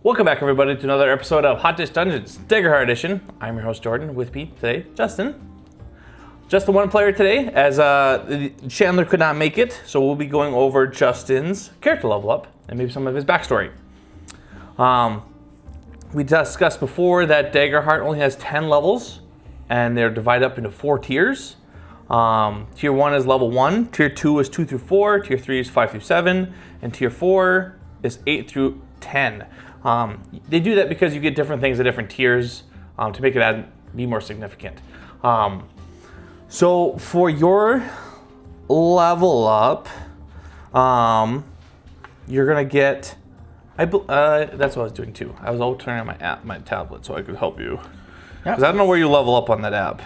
Welcome back, everybody, to another episode of Hot Dish Dungeons, Daggerheart Edition. I'm your host, Jordan. With me today, Justin. Just the one player today, as Chandler could not make it, so we'll be going over Justin's character level up and maybe some of his backstory. We discussed before that Daggerheart only has 10 levels, and they're divided up into 4 tiers. Tier 1 is level 1, Tier 2 is 2 through 4, Tier 3 is 5 through 7, and Tier 4 is 8 through 10. They do that because you get different things at different tiers to make it be more significant. So for your level up, you're gonna get. That's what I was doing too. I was turning on my tablet so I could help you. Because I don't know where you level up on that app.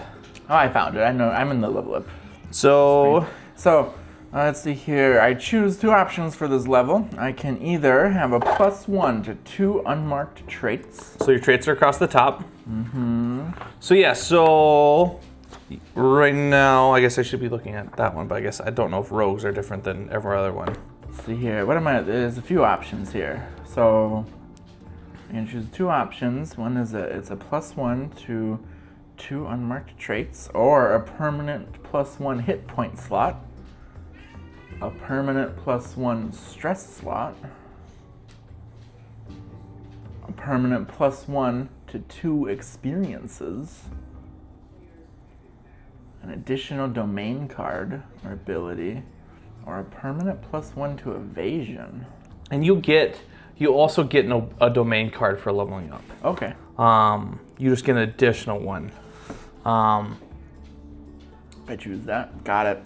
Oh, I found it. I know. I'm in the level up. So let's see here. I choose 2 options for this level. I can either have a +1 to 2 unmarked traits. So your traits are across the top. Mm-hmm. So right now, I guess I should be looking at that one, but I guess I don't know if rogues are different than every other one. Let's see here. There's a few options here. So I can choose 2 options. One is it's a +1 to 2 unmarked traits, or a permanent +1 hit point slot, a permanent +1 stress slot, a permanent +1 to 2 experiences, an additional domain card or ability, or a permanent +1 to evasion. And you also get a domain card for leveling up. Okay. You just get an additional one. I choose that. Got it.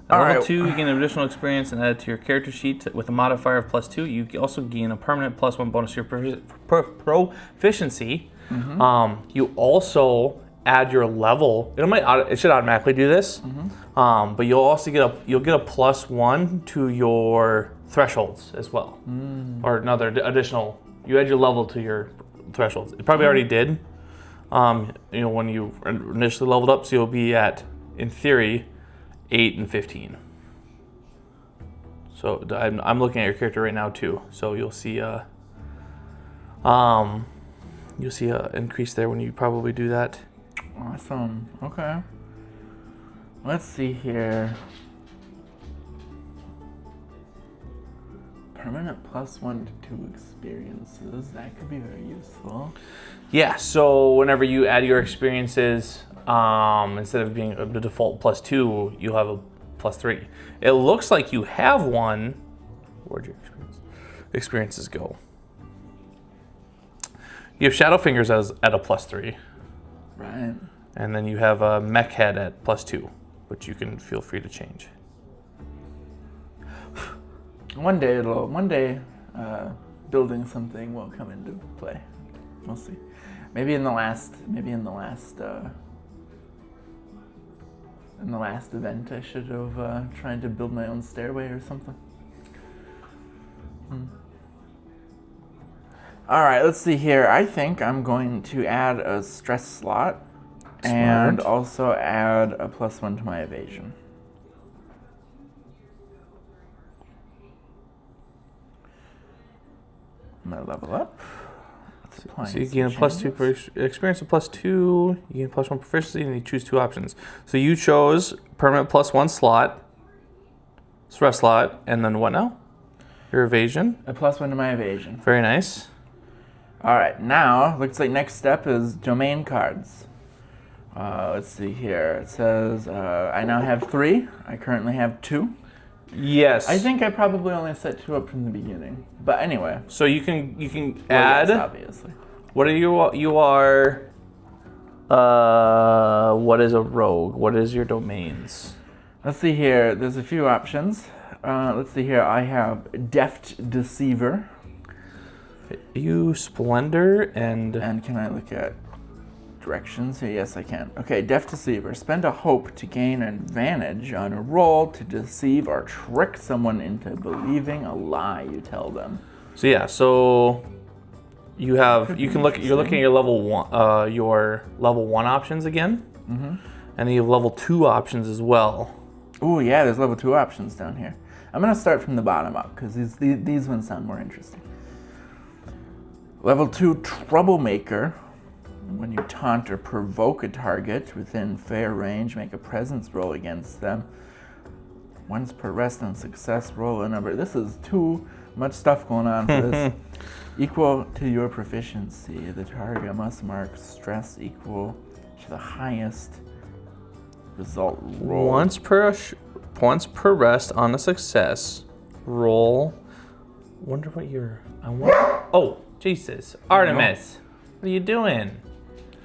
At level 2, you gain an additional experience and add it to your character sheet with a modifier of +2. You also gain a permanent +1 bonus to your proficiency. Mm-hmm. You also add your level. It should automatically do this, mm-hmm. But you'll also get a +1 to your thresholds as well, or another additional. You add your level to your thresholds. It probably already did. When you initially leveled up, so you'll be at, in theory, 8 and 15. So I'm looking at your character right now too. So you'll see a increase there when you probably do that. Awesome. Okay. Let's see here. Permanent +1 to 2 experiences. That could be very useful. Yeah, so whenever you add your experiences, instead of being the default +2, you'll have a +3. It looks like you have one. Where'd your experiences go? You have Shadowfingers at a +3. Right. And then you have a Mech Head at +2, which you can feel free to change. One day, building something will come into play. We'll see. Maybe in the last event, I should have tried to build my own stairway or something. All right, let's see here. I think I'm going to add a stress slot. Smart. And also add a +1 to my evasion. I'm gonna level up. So you gain a +2 for experience, a +2. You gain a +1 proficiency, and you choose 2 options. So you chose permanent +1 slot, stress slot, and then what now? Your evasion. A +1 to my evasion. Very nice. All right, now looks like next step is domain cards. Let's see here. It says I now have 3. I currently have 2. Yes. I think I probably only set 2 up from the beginning. But anyway. So you can add. Yes, obviously. What are you are? What is a rogue? What is your domains? Let's see here. There's a few options. Let's see here. I have Deft Deceiver. You Splendor and can I look at directions here? Yes, I can. Okay, Deft Deceiver. Spend a hope to gain an advantage on a roll to deceive or trick someone into believing a lie you tell them. So yeah, you're looking at your level 1 options again. Mm-hmm. And then you have level 2 options as well. Oh yeah, there's level 2 options down here. I'm gonna start from the bottom up because these ones sound more interesting. Level 2, Troublemaker. When you taunt or provoke a target within fair range, make a presence roll against them. Once per rest on success, roll a number. This is too much stuff going on for this. Equal to your proficiency. The target must mark stress equal to the highest result roll. Once per rest on a success, roll. Wonder what your. Oh, Jesus, Artemis, what are you doing?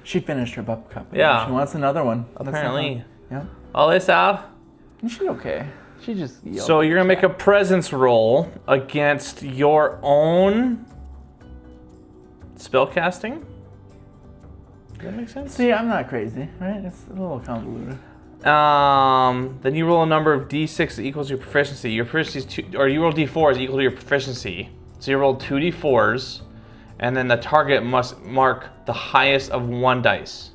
She finished her bup cup. Yeah. She wants another one. Apparently. Yeah. Alyssa. She's okay. She just. So you're gonna make a presence roll against your own spell casting. Does that make sense? See, I'm not crazy, right? It's a little convoluted. Then you roll a number of d6 that equals your proficiency. Your proficiency is 2, or you roll d4 is equal to your proficiency. So you roll 2 d4s, and then the target must mark the highest of 1 dice.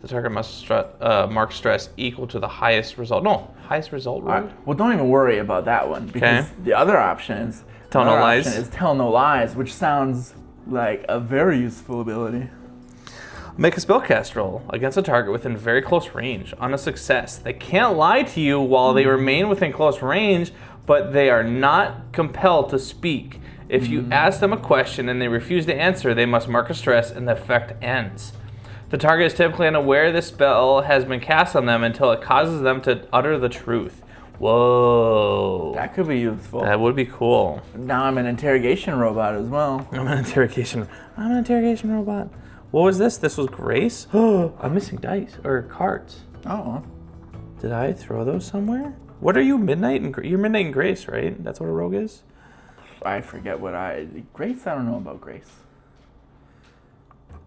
The target must mark stress equal to the highest result. No, highest result roll. Right. Well, don't even worry about that one because the other option is tell no lies. Tell no lies, which sounds like a very useful ability. Make a spellcast roll against a target within very close range. On a success, they can't lie to you while they remain within close range, but they are not compelled to speak. If you ask them a question and they refuse to answer, they must mark a stress and the effect ends. The target is typically unaware this spell has been cast on them until it causes them to utter the truth. Whoa. That could be useful. That would be cool. Now I'm an interrogation robot as well. I'm an interrogation robot. What was this? This was Grace? I'm missing dice or cards. Oh. Did I throw those somewhere? What are you, Midnight and you're Midnight and Grace, right? That's what a rogue is? I forget what Grace, I don't know about Grace.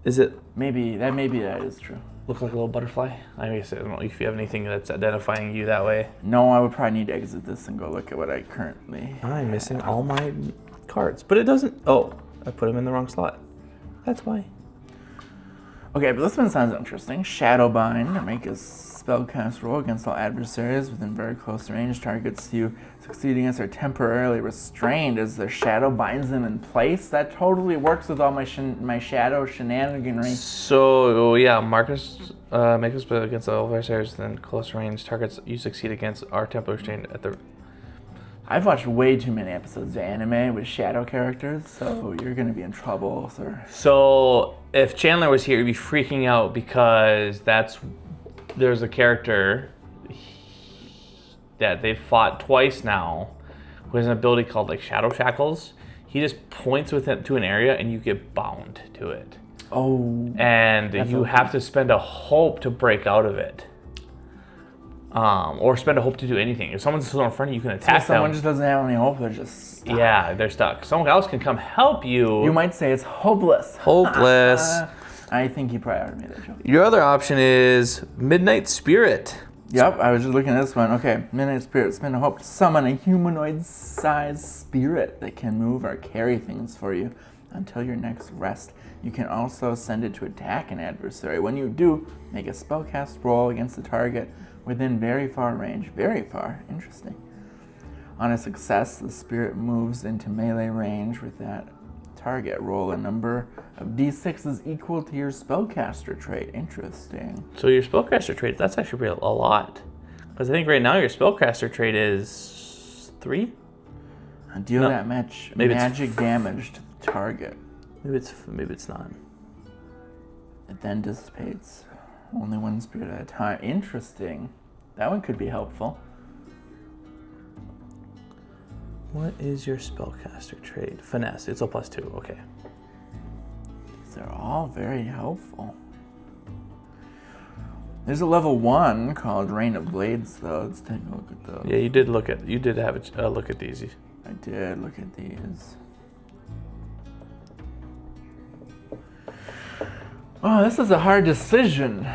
Is it? Maybe that is true. Look like a little butterfly? I guess I don't know if you have anything that's identifying you that way. No, I would probably need to exit this and go look at what I currently... I'm missing all my cards, but it doesn't... Oh, I put them in the wrong slot. That's why. Okay, but this one sounds interesting. Shadowbind. Make a spellcast roll against all adversaries within very close range. Targets you succeed against are temporarily restrained as their shadow binds them in place. That totally works with all my shadow shenaniganry. So, yeah, Marcus, make a spell against all adversaries within close range. Targets you succeed against are temporarily restrained at the... I've watched way too many episodes of anime with shadow characters, so you're going to be in trouble, sir. So, if Chandler was here, he'd be freaking out because there's a character that they've fought twice now who has an ability called like Shadow Shackles. He just points with it to an area and you get bound to it. Oh. And you have to spend a hope to break out of it. Or spend a hope to do anything. If someone's still in front of you, you can attack them. Someone just doesn't have any hope, they're just stuck. Yeah, they're stuck. Someone else can come help you. You might say it's hopeless. Hopeless. I think you probably already made that joke. Your other option is Midnight Spirit. Yep, I was just looking at this one. Okay, Midnight Spirit. Spend a hope to summon a humanoid-sized spirit that can move or carry things for you until your next rest. You can also send it to attack an adversary. When you do, make a spellcast roll against the target within very far range. Very far. Interesting. On a success, the spirit moves into melee range with that target. Roll a number of d6s equal to your spellcaster trait. Interesting. So your spellcaster trait, that's actually a lot. Because I think right now your spellcaster trait is 3? Deal that much magic damage to the target. Maybe it's not. It then dissipates. Only one spirit at a time. Interesting. That one could be helpful. What is your spellcaster trait? Finesse. It's a +2. Okay. They're all very helpful. There's a level 1 called Rain of Blades, though. Let's take a look at those. Yeah, you did have a look at these. I did look at these. Oh, this is a hard decision,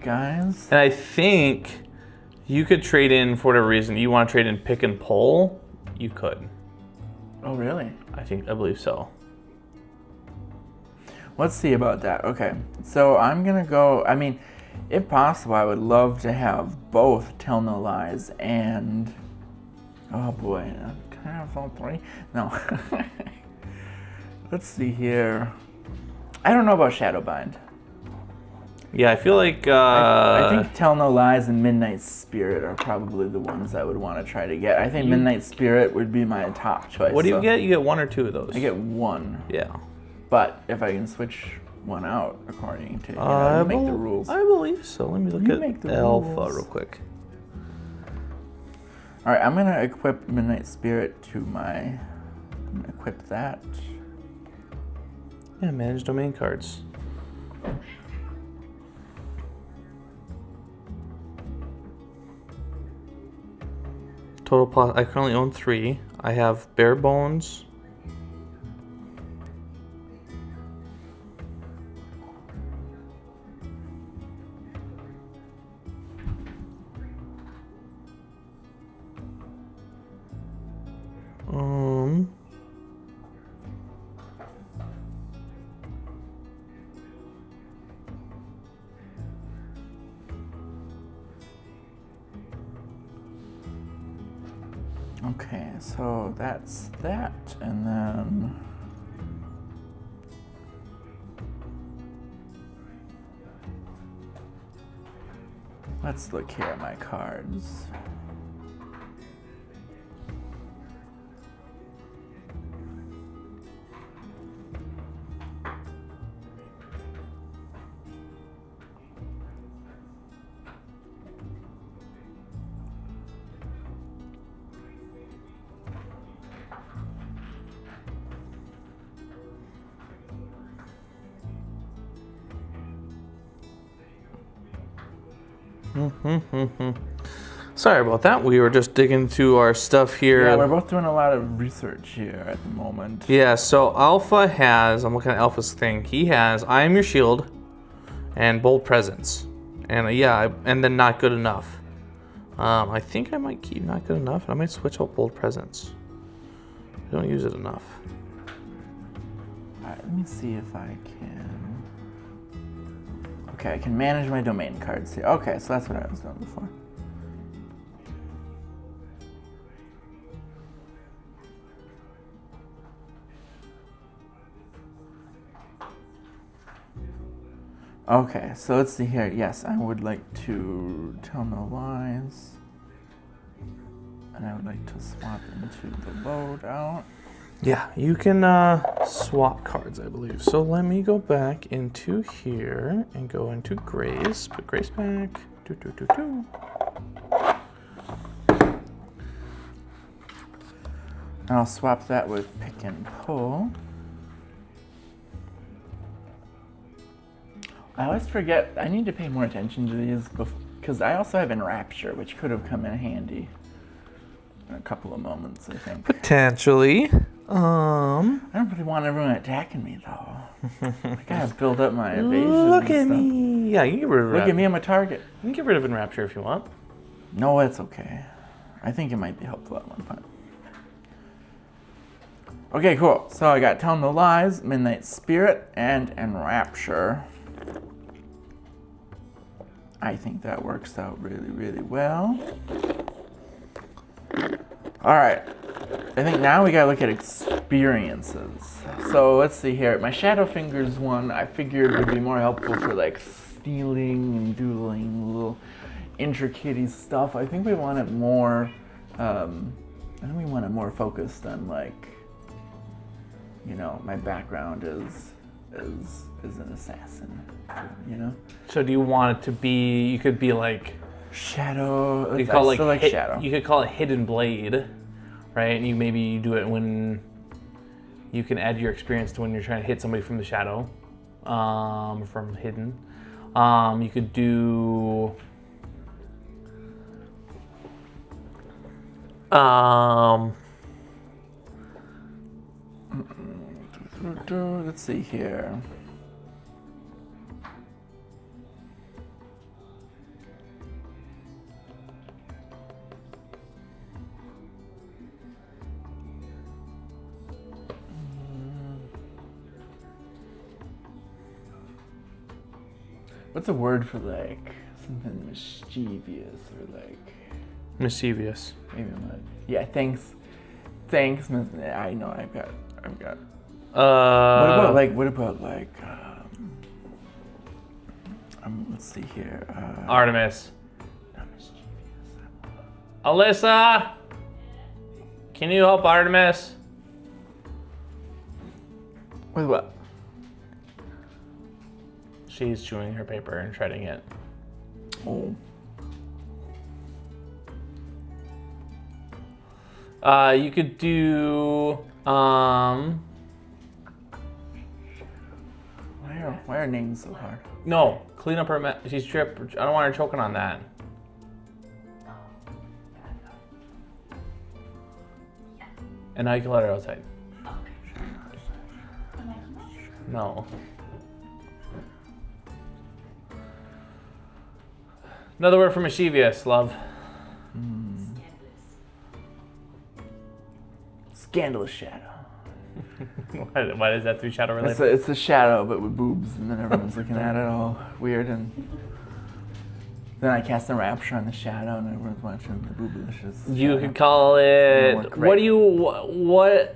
guys. And I think you could trade in, for whatever reason, you want to trade in pick and pull, you could. Oh, really? I believe so. Let's see about that. Okay, so I'm gonna go, if possible, I would love to have both Tell No Lies and, oh boy, can I have all 3? No. Let's see here. I don't know about Shadowbind. Yeah, I feel like... I think Tell No Lies and Midnight Spirit are probably the ones I would want to try to get. I think Midnight Spirit would be my top choice. What do you get? You get 1 or 2 of those. I get 1. Yeah. But if I can switch one out according to you make the rules. I believe so. Let me look at Alpha real quick. All right, I'm going to equip Midnight Spirit to my... I'm going to equip that. Yeah, manage domain cards. Total plus, I currently own 3. I have Bare Bones. Okay, so that's that, and then let's look here at my cards. Sorry about that. We were just digging through our stuff here. Yeah, we're both doing a lot of research here at the moment. Yeah, so Alpha has, I'm looking at Alpha's thing. He has I Am Your Shield and Bold Presence. And and then Not Good Enough. I think I might keep Not Good Enough. I might switch out Bold Presence. I don't use it enough. All right, let me see if I can. Okay, I can manage my domain cards here. Okay, so that's what I was doing before. Okay, so let's see here. Yes, I would like to Tell No Lies. And I would like to swap into the loadout. Yeah, you can swap cards, I believe. So let me go back into here and go into Grace. Put Grace back. And I'll swap that with Pick and Pull. I always forget, I need to pay more attention to these because I also have Enrapture, which could have come in handy in a couple of moments, I think. Potentially. I don't really want everyone attacking me, though. I gotta build up my evasion. Look at and stuff. me. Yeah, you can get rid of Look at me, I'm a target. You can get rid of Enrapture if you want. No, it's okay. I think it might be helpful at one point. Okay, cool. So I got Tell No Lies, Midnight Spirit, and Enrapture. I think that works out really, really well. All right. I think now we gotta look at experiences. So let's see here. My Shadow Fingers one I figured would be more helpful for like stealing and doodling little intricate stuff. I think we want it more. I think we want it more focused on like, you know, my background is an assassin. You know. So do you want it to be? You could be like Shadow. You could call like Shadow. You could call it Hidden Blade, right? And you do it when you can add your experience to when you're trying to hit somebody from the shadow, from hidden. You could do. Let's see here. What's a word for like something mischievous or like Mischievous. maybe I'm not. Yeah, thanks. I know I've got What about let's see here. Artemis. Alyssa, can you help Artemis? With what? She's chewing her paper and shredding it. Oh. You could do Why are names so hard? no, clean up her she's tripped. I don't want her choking on that. And now you can let her outside. No. Another word for mischievous, love. Scandalous shadow. Why is that through shadow related? It's a shadow, but with boobs, and then everyone's looking at it all weird, and then I cast a rapture on the shadow, and everyone's watching the booblicious. You could call it. What?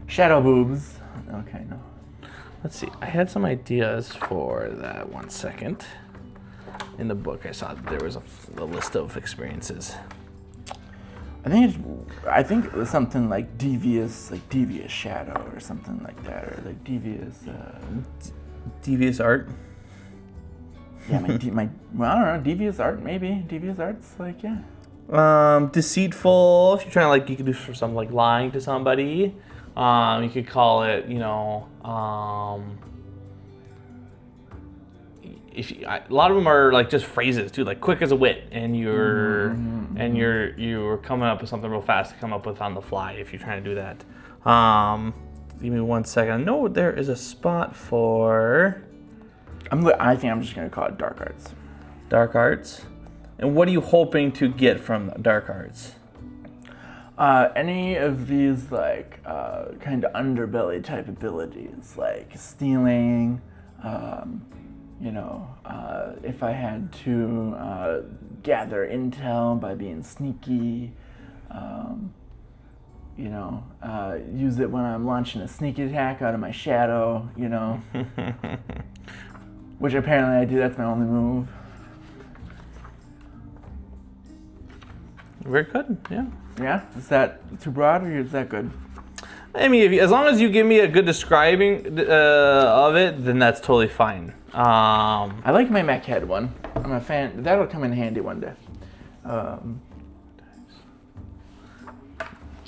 Shadow boobs. Okay, no. Let's see. I had some ideas for that. 1 second. In the book, I saw that there was a list of experiences. I think it was something like devious shadow or something like that, or like devious. Devious art. Yeah, I don't know, devious art maybe. Devious art's like, yeah. Deceitful. If you're trying to you could do for something like lying to somebody. You could call it, a lot of them are like just phrases too, like quick as a wit, and you're coming up with something real fast to come up with on the fly if you're trying to do that. Give me 1 second. I know there is a spot for. I think I'm just gonna call it dark arts. Dark arts. And what are you hoping to get from dark arts? Any of these kind of underbelly type abilities, like stealing. If I had to gather intel by being sneaky, use it when I'm launching a sneak attack out of my shadow, which apparently I do. That's my only move. Very good, yeah. Yeah? Is that too broad, or is that good? I mean, as long as you give me a good describing of it, then that's totally fine. I like my mech head one. I'm a fan. That'll come in handy one day.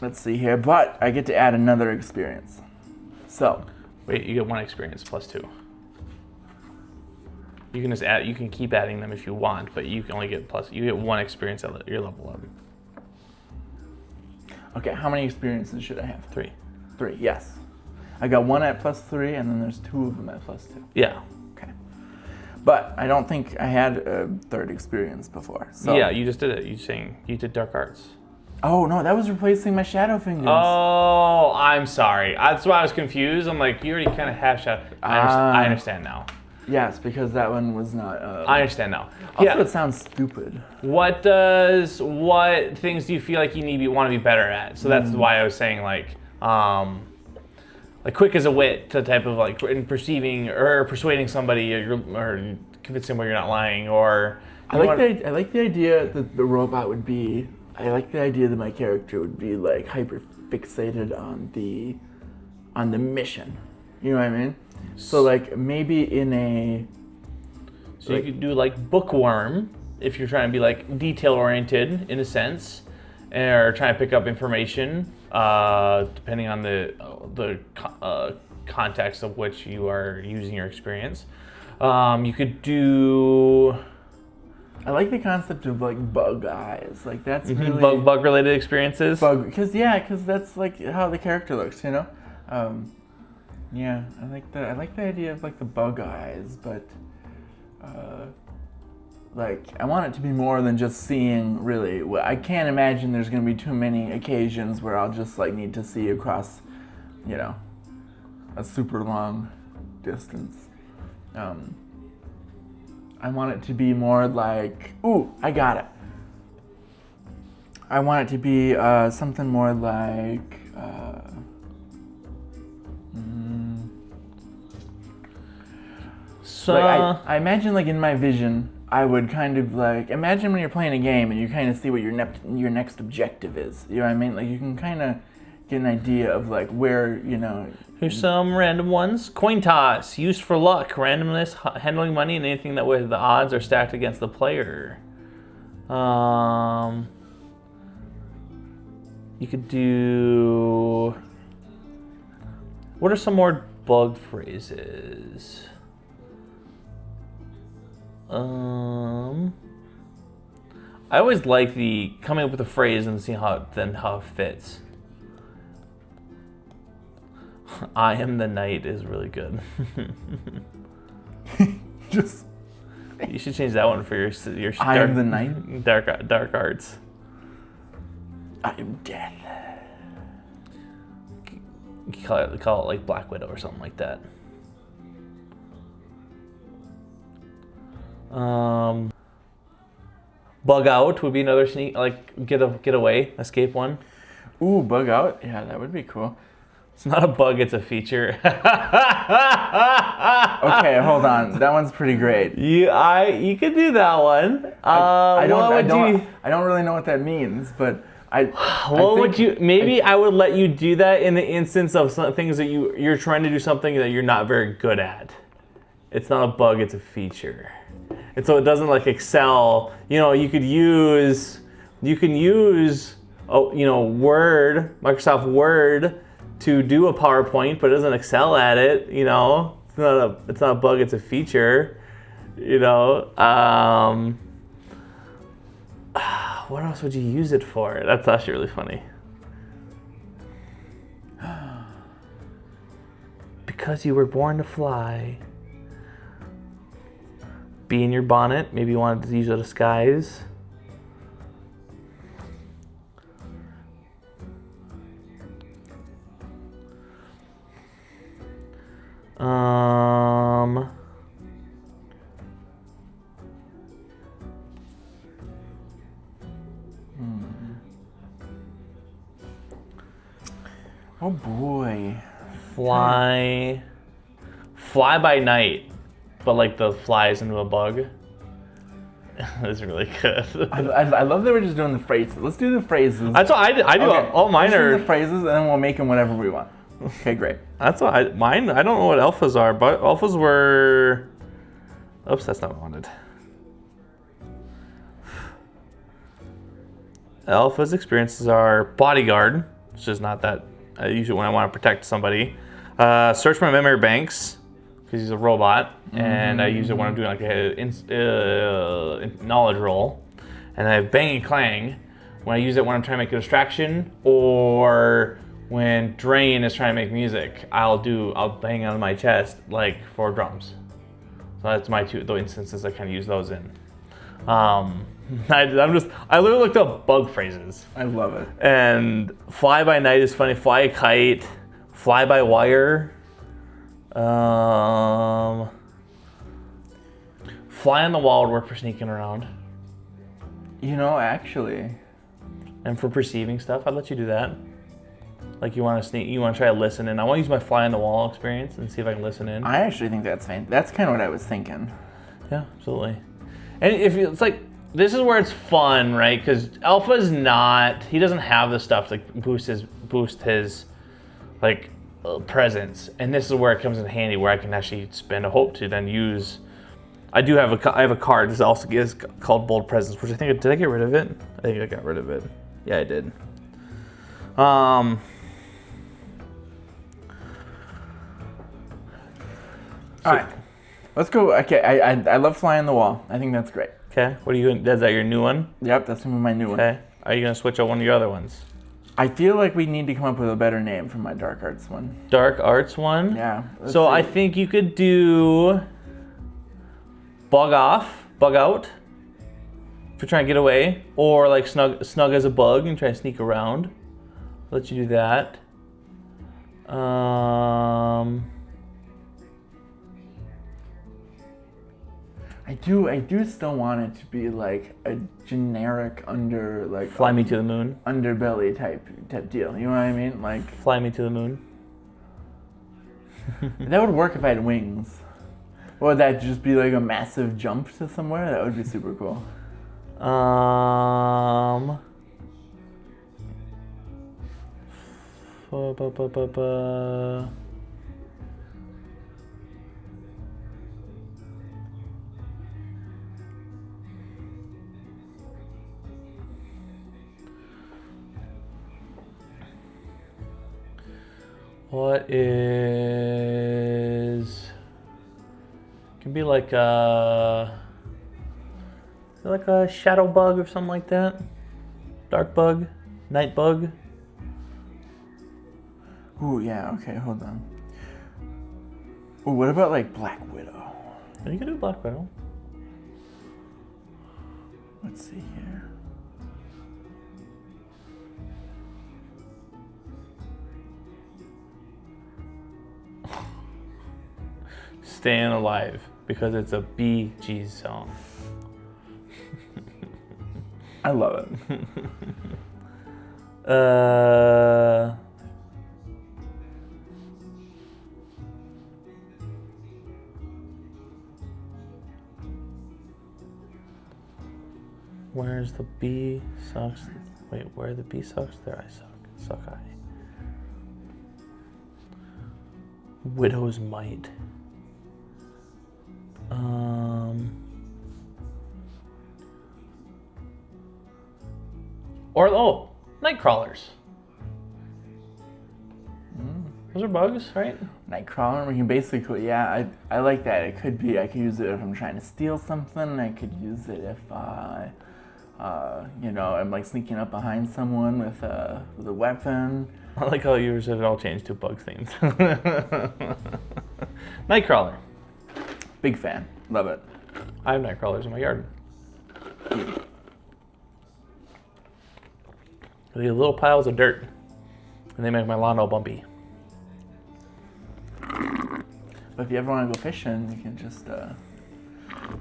Let's see here, but I get to add another experience. So. Wait, you get 1 experience plus 2. You can just add. You can keep adding them if you want, but you can only get You get 1 experience at your level 11. Okay, how many experiences should I have? 3. 3, yes. I got 1 at plus 3, and then there's 2 of them at plus 2. Yeah. Okay. But I don't think I had a 3rd experience before. So. Yeah, you just did it. You did dark arts. Oh no, that was replacing my shadow fingers. Oh, I'm sorry. That's why I was confused. I'm like, you already kind of hashed out. I understand now. Yes, because that one was not. I understand now. Also, it sounds stupid. What things do you feel like you want to be better at? So that's why I was saying like quick as a wit, to type of in perceiving or persuading somebody, or convincing them you're not lying, or. I like the idea that the robot would be. I like the idea that my character would be hyper fixated on the mission. You know what I mean? So maybe in a. So you could do bookworm if you're trying to be detail oriented in a sense, or trying to pick up information, depending on the context of which you are using your experience. You could do. I like the concept of bug eyes. That's really bug related experiences. Because that's how the character looks, Yeah, I like the idea of the bug eyes, but I want it to be more than just seeing. Really, I can't imagine there's going to be too many occasions where I'll just need to see across, a super long distance. I want it to be more ooh, I got it. I want it to be something more So Like, I imagine, like, in my vision, I would kind of, like, imagine when you're playing a game and you kind of see what your next objective is. You know what I mean? Like, you can kind of get an idea of, like, where, you know... Here's some random ones. Coin toss, used for luck, randomness, handling money, and anything that where the odds are stacked against the player. You could do... What are some more bug phrases? I always like the coming up with a phrase and seeing how it fits. I am the knight is really good. Just... You should change that one for your I am the knight? Dark arts. I am death. You can call it like Black Widow or something like that. Bug out would be another sneak, like get away, escape one. Ooh, bug out? Yeah, that would be cool. It's not a bug, it's a feature. Okay, hold on. That one's pretty great. You could do that one. I don't really know what that means, but maybe I would let you do that in the instance of some things that you're trying to do something that you're not very good at. It's not a bug, it's a feature. And so it doesn't like excel. You know, you can use Word, Microsoft Word to do a PowerPoint, but it doesn't excel at it, you know. It's not a bug, it's a feature. You know. What else would you use it for? That's actually really funny. Because you were born to fly. Be in your bonnet. Maybe you wanted to use a disguise. Oh boy. Fly by night, but like the flies into a bug. That's really good. I love that we're just doing the phrases. Let's do the phrases. That's what I do. Okay. All mine Let's are do the phrases, and then we'll make them whatever we want. Okay, great. That's what mine. I don't know what alphas are, but alphas were. Oops, that's not what I wanted. Alpha's experiences are bodyguard, which is not that. I use it when I want to protect somebody. Search my memory banks, because he's a robot, and I use it when I'm doing like a knowledge roll. And I have bang and clang when I use it when I'm trying to make a distraction, or when Drain is trying to make music. I'll bang on my chest like 4 drums. So that's my the instances I kind of use those in. I literally looked up bug phrases. I love it. And fly by night is funny. Fly a kite, fly by wire. Fly on the wall would work for sneaking around. You know, actually. And for perceiving stuff, I'd let you do that. Like you want to try to listen in. I want to use my fly on the wall experience and see if I can listen in. I actually think that's fine. That's kind of what I was thinking. Yeah, absolutely. And it's like, this is where it's fun, right? Because Alpha's not, he doesn't have the stuff to like boost his like presence. And this is where it comes in handy, where I can actually spend a hope to then use. I have a card. This also is called Bold Presence, which I think, did I get rid of it? I think I got rid of it. Yeah, I did. All right, let's go. Okay, I love flying the wall. I think that's great. Okay, what are you doing? Is that your new one? Yep, that's gonna be my new one. Okay, are you gonna switch out one of your other ones? I feel like we need to come up with a better name for my Dark Arts one. Dark Arts one? Yeah. So see. I think you could do Bug Out, if you're trying to get away, or like snug as a bug and try to sneak around. Let you do that. I do still want it to be like a generic Fly Me to the Moon. Underbelly type deal. You know what I mean? Like Fly Me to the Moon. That would work if I had wings. Or would that just be like a massive jump to somewhere? That would be super cool. What is... Can be like a shadow bug or something like that. Dark bug, night bug. Ooh, yeah, okay, hold on. Ooh, what about like Black Widow? You can do Black Widow. Let's see here. Staying Alive, because it's a Bee Gees song. I love it. Where's the bee sucks? Wait, where the bee sucks? There I suck. Suck I. Widow's Might. Or night crawlers. Those are bugs, right? Nightcrawler, we can basically, yeah, I like that. It could be, I could use it if I'm trying to steal something. I could use it if I'm like sneaking up behind someone with a weapon. I like how you said it all changed to bug themes. Nightcrawler. Big fan. Love it. I have night crawlers in my yard. They get little piles of dirt, and they make my lawn all bumpy. But if you ever want to go fishing, you can just... The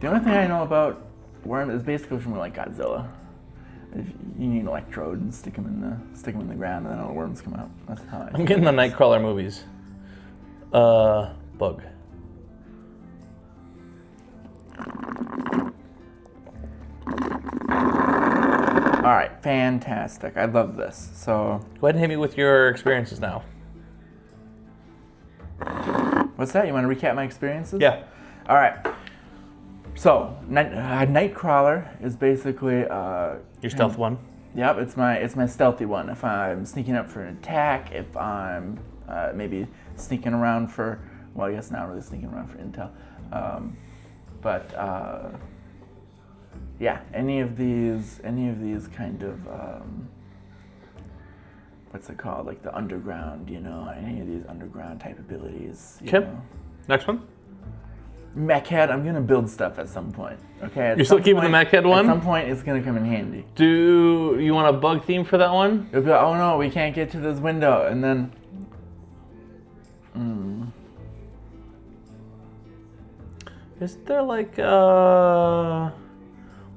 only thing I know about worm is basically from like Godzilla. If you need an electrode and stick them in the ground, and then all the worms come out. That's how I'm getting the Nightcrawler movies. Bug. All right, fantastic. I love this. So go ahead and hit me with your experiences now. What's that? You want to recap my experiences? Yeah. All right. So Nightcrawler is basically your stealth one. Yep, it's my stealthy one. If I'm sneaking up for an attack, if I'm maybe sneaking around for, well, I guess not really sneaking around for intel, yeah, any of these kind of what's it called, like the underground, any of these underground type abilities. Okay. Next one. Mech head. I'm gonna build stuff at some point. Okay. You're still keeping the mech head one? At some point, it's gonna come in handy. Do you want a bug theme for that one? It'll be like, oh no, we can't get to this window, and then. Is there like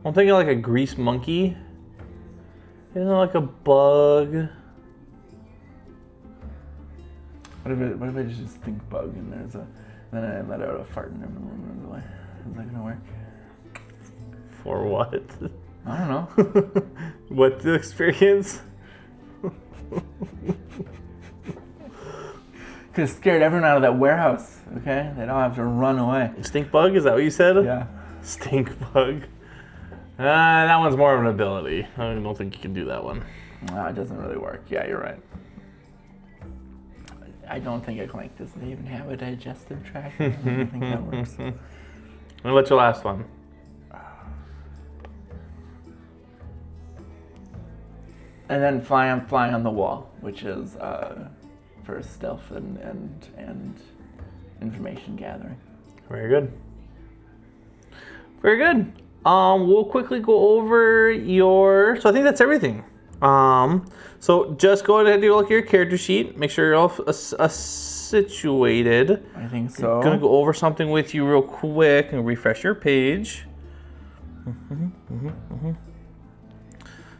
I'm thinking like a grease monkey. Isn't it like a bug? What if I just think bug and then I let out a fart and everyone runs away? Is that gonna work? For what? I don't know. What's the experience? Could have scared everyone out of that warehouse, okay? They'd all have to run away. Stink bug, is that what you said? Yeah. Stink bug. That one's more of an ability. I don't think you can do that one. No, it doesn't really work. Yeah, you're right. I don't think a clank doesn't even have a digestive tract. I don't think that works. And what's your last one? And then fly on the wall, which is for stealth and information gathering. Very good. Very good. We'll quickly go over your. So I think that's everything. So just go ahead and do look at your character sheet. Make sure you're all situated. I think so. I'm gonna go over something with you real quick and refresh your page.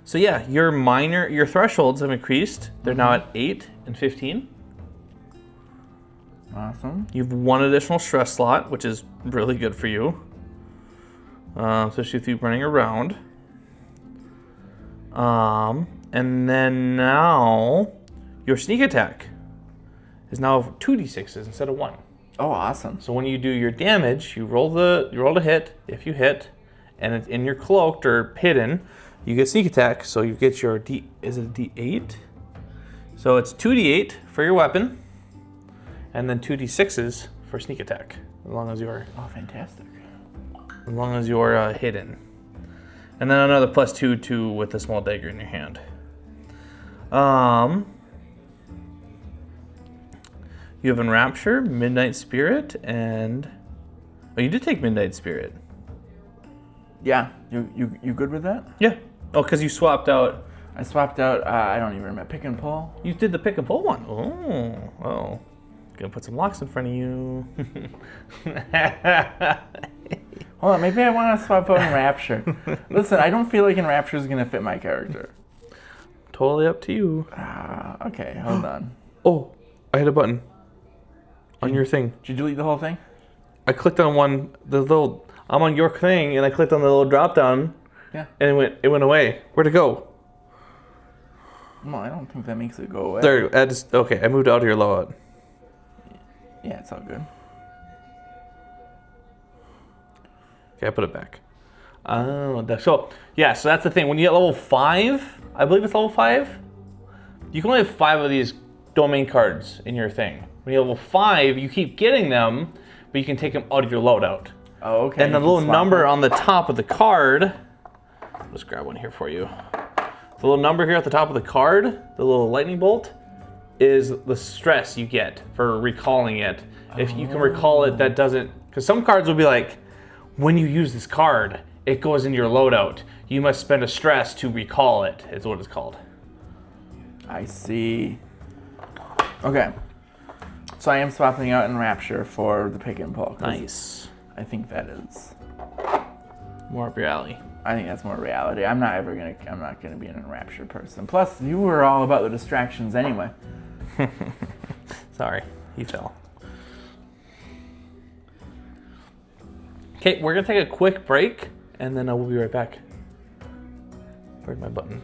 So yeah, your thresholds have increased. They're now at 8 and 15. Awesome. You have 1 additional stress slot, which is really good for you, especially if you're running around. And then now your sneak attack is now 2d6s instead of 1. Oh, awesome. So when you do your damage, you roll a hit. If you hit, and it's in your cloaked or hidden, you get sneak attack. So you get your is it a d8? So it's 2d8 for your weapon, and then 2d6s for sneak attack, as long as you're fantastic. As long as you're hidden, and then another +2 with a small dagger in your hand. You have Enrapture, Midnight Spirit, and you did take Midnight Spirit. Yeah, you good with that? Yeah. Oh, because you swapped out. I swapped out. I don't even remember. Pick and pull. You did the pick and pull one. Oh. Gonna put some locks in front of you. Hold on, maybe I want to swap out Enrapture. Listen, I don't feel like Enrapture is gonna fit my character. Totally up to you. Okay, hold on. Oh, I hit a button on your thing. Did you delete the whole thing? I clicked on I'm on your thing, and I clicked on the little drop down. Yeah. And it went away. Where'd it go? No, I don't think that makes it go away. There. Okay. I moved out of your loadout. Yeah, it's all good. Okay, I put it back. So that's the thing. When you get level 5, I believe it's level 5, you can only have 5 of these domain cards in your thing. When you're level 5, you keep getting them, but you can take them out of your loadout. Oh, okay. And the little number on the top of the card, I'll just grab one here for you. The little number here at the top of the card, the little lightning bolt, is the stress you get for recalling it. If you can recall it, that doesn't, because some cards will be like, when you use this card, it goes in your loadout. You must spend a stress to recall it, is what it's called. I see. Okay. So I am swapping out Enrapture for the pick and pull. Nice. I think that is more up your alley. I think that's more reality. I'm not gonna be an Enrapture person. Plus, you were all about the distractions anyway. Sorry, he fell. Okay, we're gonna take a quick break, and then we'll be right back. Where's my button?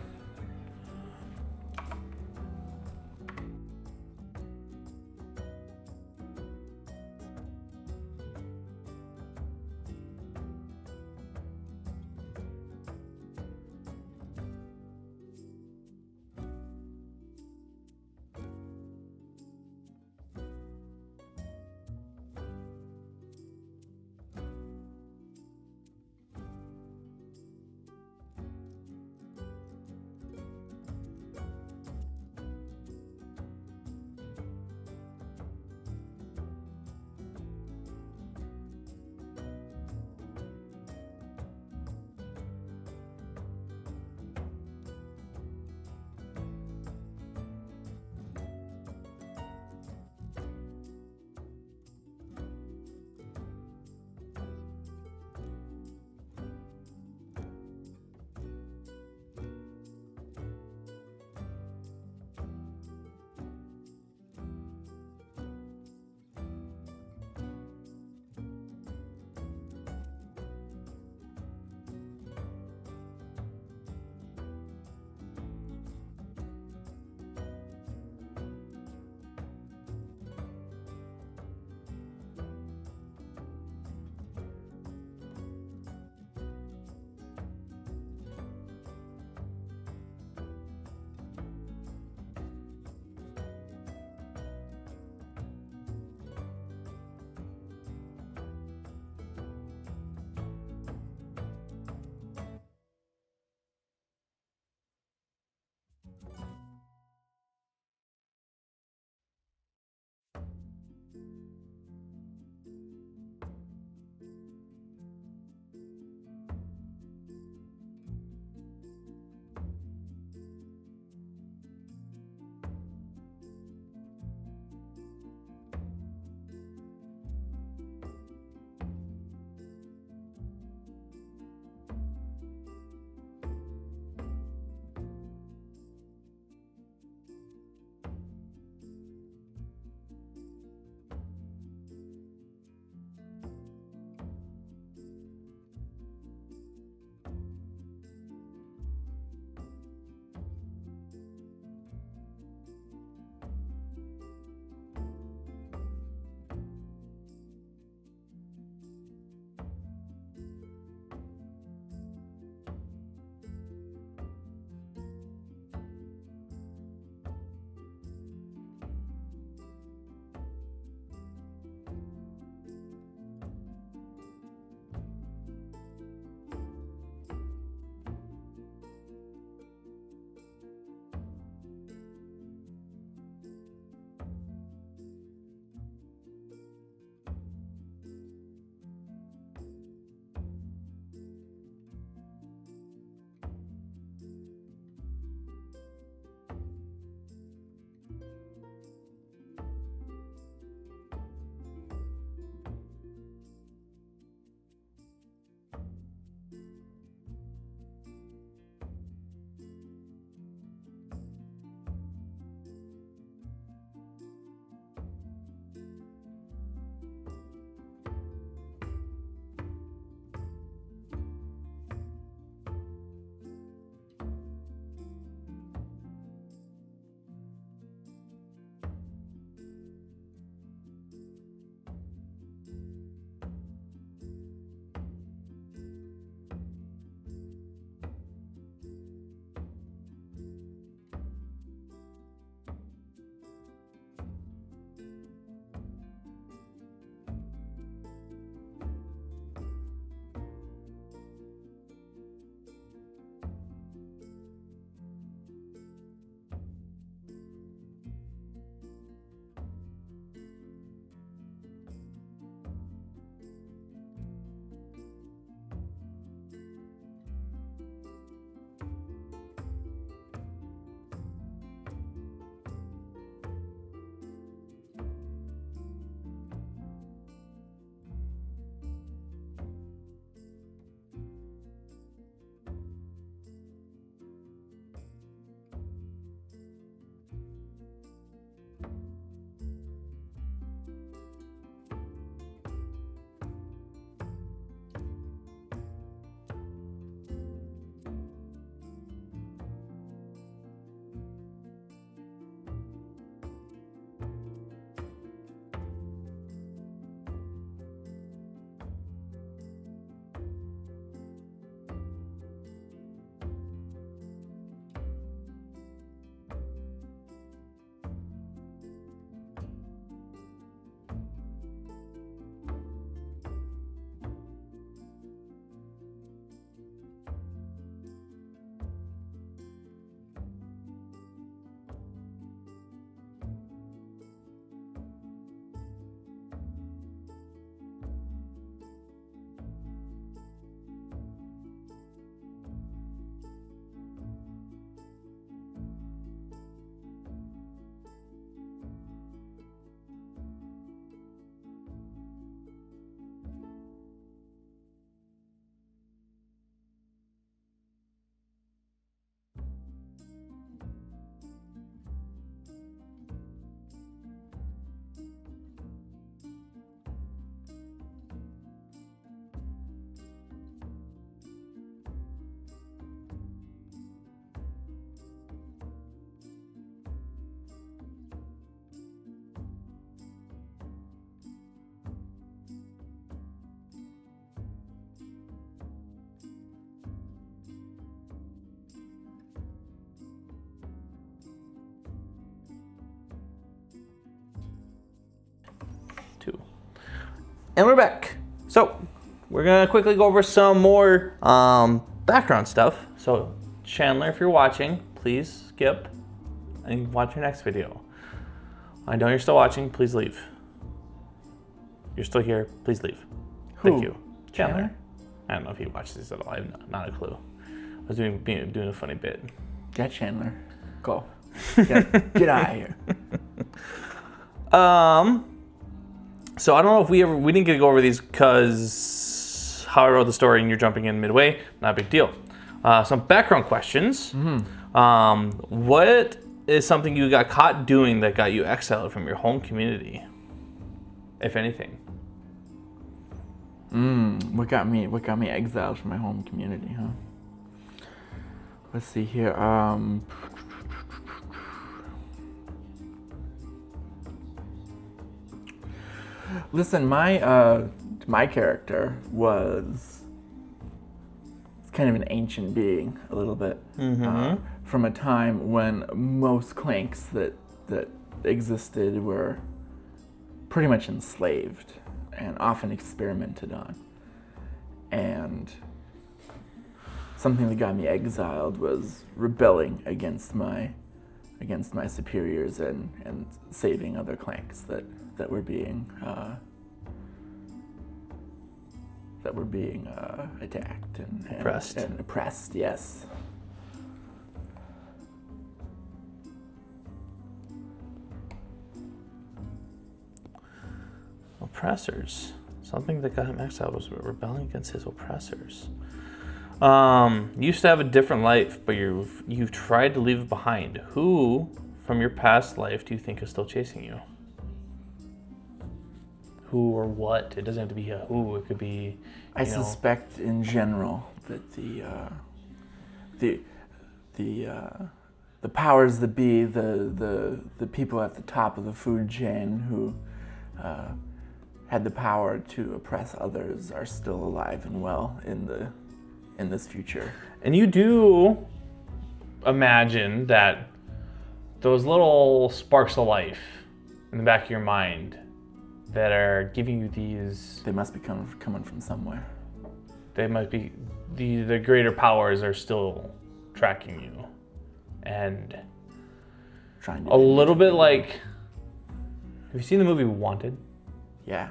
And we're back. So, we're going to quickly go over some more background stuff. So, Chandler, if you're watching, please skip and watch your next video. I know you're still watching. Please leave. You're still here. Please leave. Thank you. Chandler? I don't know if he watches this at all. I have not a clue. I was doing a funny bit. Yeah, Chandler. Go. Get out of here. So I don't know if we didn't get to go over these because how I wrote the story and you're jumping in midway, not a big deal. Some background questions. What is something you got caught doing that got you exiled from your home community, if anything? What got me exiled from my home community, huh? Let's see here. Listen, my character was kind of an ancient being, a little bit, from a time when most clanks that existed were pretty much enslaved and often experimented on. And something that got me exiled was rebelling against my superiors and saving other clanks that were being attacked and oppressed. Yes. Oppressors. Something that got him exiled was rebelling against his oppressors. You used to have a different life, but you've tried to leave it behind. Who from your past life do you think is still chasing you? Who or what? It doesn't have to be a who. It could be. I suspect in general that the powers that be, the people at the top of the food chain who had the power to oppress others are still alive and well in this future. And you do imagine that those little sparks of life in the back of your mind that are giving you these... They must be coming from somewhere. They must be... The greater powers are still tracking you. And... Trying to... A little bit like... Have you seen the movie Wanted? Yeah.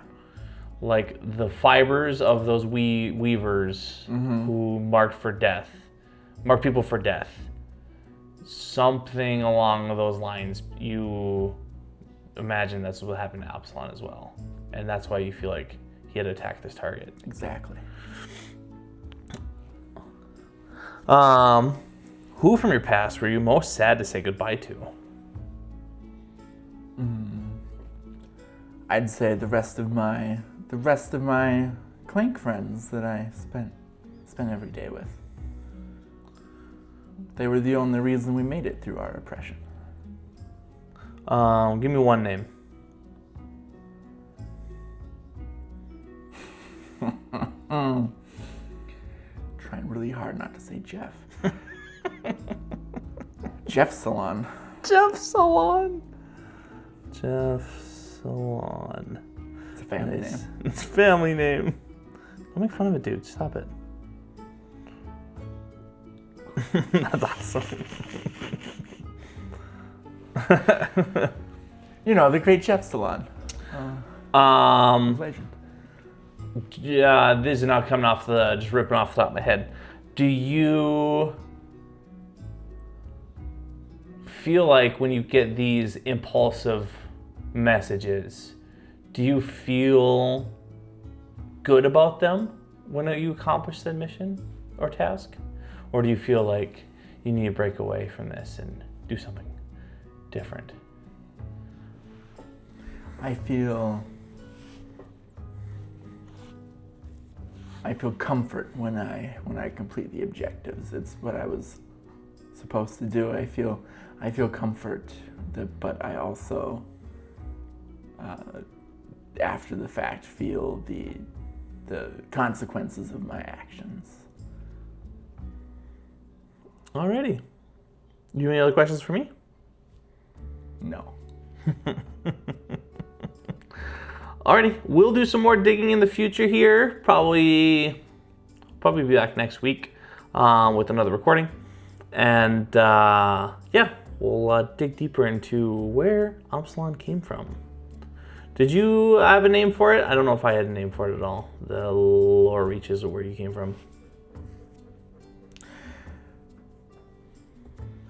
Like the fibers of those weavers who marked people for death. Something along those lines, you imagine that's what happened to Absalom as well. And that's why you feel like he had to attack this target. Exactly. Who from your past were you most sad to say goodbye to? I'd say the rest of my clank friends that I spent every day with. They were the only reason we made it through our oppression. Give me one name. Trying really hard not to say Jeff. Jeff Salon. Jeff Salon. Jeff Salon. It's a family name. It's a family name. Don't make fun of it, dude. Stop it. That's awesome. The great Jeff Salon. Legend. Yeah, this is not coming off just ripping off the top of my head. Do you feel like when you get these impulsive messages, do you feel good about them when you accomplish the mission or task? Or do you feel like you need to break away from this and do something different? I feel comfort when I complete the objectives. It's what I was supposed to do. I feel comfort, but I also after the fact feel the consequences of my actions. Alrighty. You have any other questions for me? No. Alrighty, we'll do some more digging in the future here. Probably be back next week with another recording. And yeah, we'll dig deeper into where Absalon came from. Did you have a name for it? I don't know if I had a name for it at all. The lore reaches of where you came from.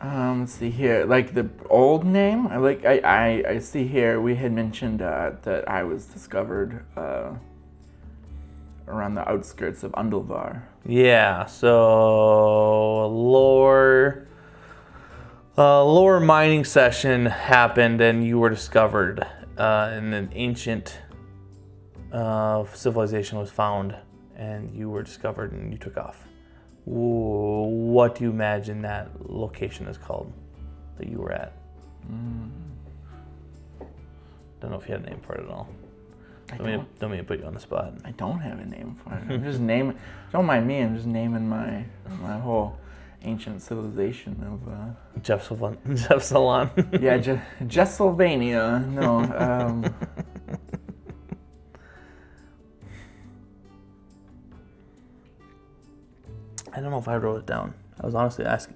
Let's see here. Like the old name, I see here we had mentioned that I was discovered around the outskirts of Undulvar. Yeah, so lore mining session happened and you were discovered. And an ancient civilization was found, and you were discovered, and you took off. What do you imagine that location is called that you were at? Don't know if you had a name for it at all. Don't mean to put you on the spot. I don't have a name for it. I'm just naming. Don't mind me. I'm just naming my whole ancient civilization of Jeff Salon. Yeah, Jesylvania. No. I don't know if I wrote it down. I was honestly asking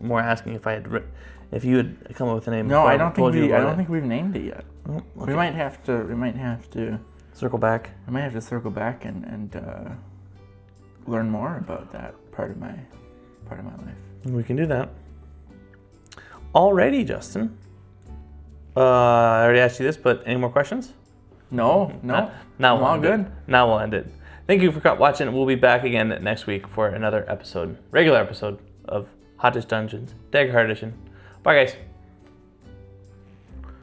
if you had come up with a name. No, I don't think we've named it yet. Oh, okay. We might have to circle back. I might have to circle back and learn more about that part of my life. We can do that. Alrighty, Justin. I already asked you this, but any more questions? No. Now I'm all good. Now we'll end it. Thank you for watching. We'll be back again next week for another regular episode of Hottest Dungeons, Daggerheart Edition. Bye, guys.